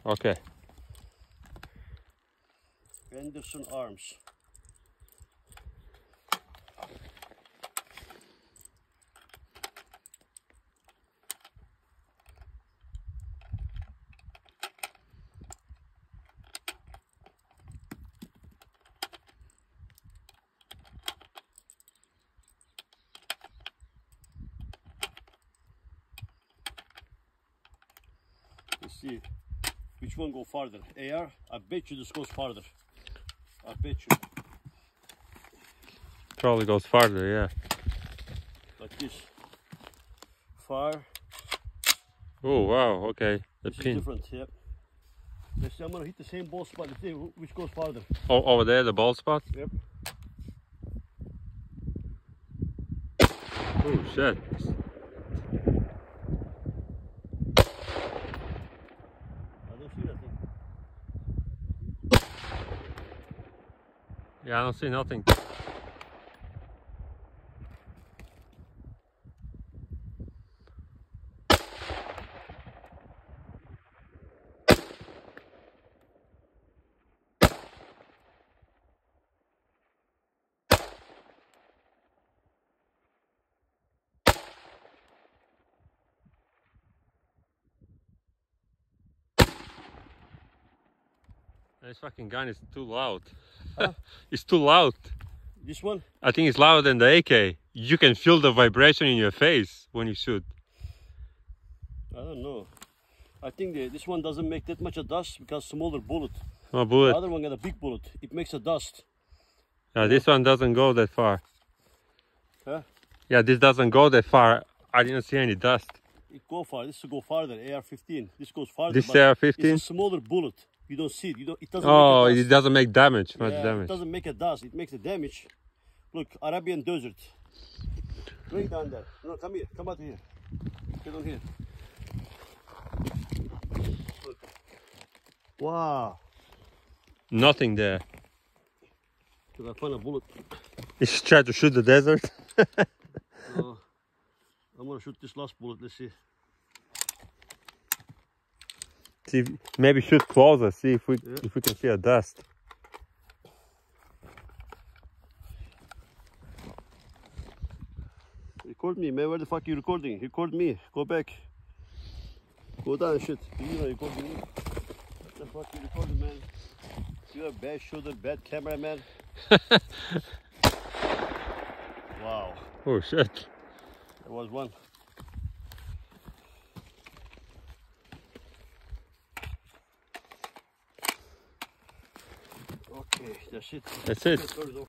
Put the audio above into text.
Okay. Anderson arms. Let's see which one go farther. AR, I bet you this goes farther. I bet you. Probably goes farther, yeah. Like this. Fire. Oh wow, okay. The This is pin. different, yep. Let's see, I'm gonna hit the same ball spot. Let's see which goes farther. Oh, over there, the ball spot? Yep. Oh shit. I don't see nothing. Yeah, I don't see nothing. This fucking gun is too loud. Huh? It's too loud. This one? I think it's louder than the AK. You can feel the vibration in your face when you shoot. I don't know. I think this one doesn't make that much of dust because smaller bullet. Oh, bullet. The other one got a big bullet. It makes a dust. Yeah, this one doesn't go that far. Huh? Yeah, this doesn't go that far. I didn't see any dust. It go far. This will go farther. AR-15. This goes farther. This but AR-15? It's a smaller bullet. You don't see it. You don't. It doesn't. Oh, make a dust. it doesn't make damage. Much Yeah, damage. it doesn't make a dust. It makes a damage. Look, Arabian desert. Way down there. No, come here. Come out here. Get on here. Look. Wow. Nothing there. Did I find a bullet? You should try to shoot the desert. No. I'm gonna shoot this last bullet. Let's see. See, maybe shoot closer. See if we can see a dust. Record me, man. Where the fuck are you recording? Record me. Go back. Go down, shit. You're not recording me. What the fuck are you recording, man? You're a bad shooter, bad cameraman. Wow. Oh shit. There was one. Okay, that's it. That's it.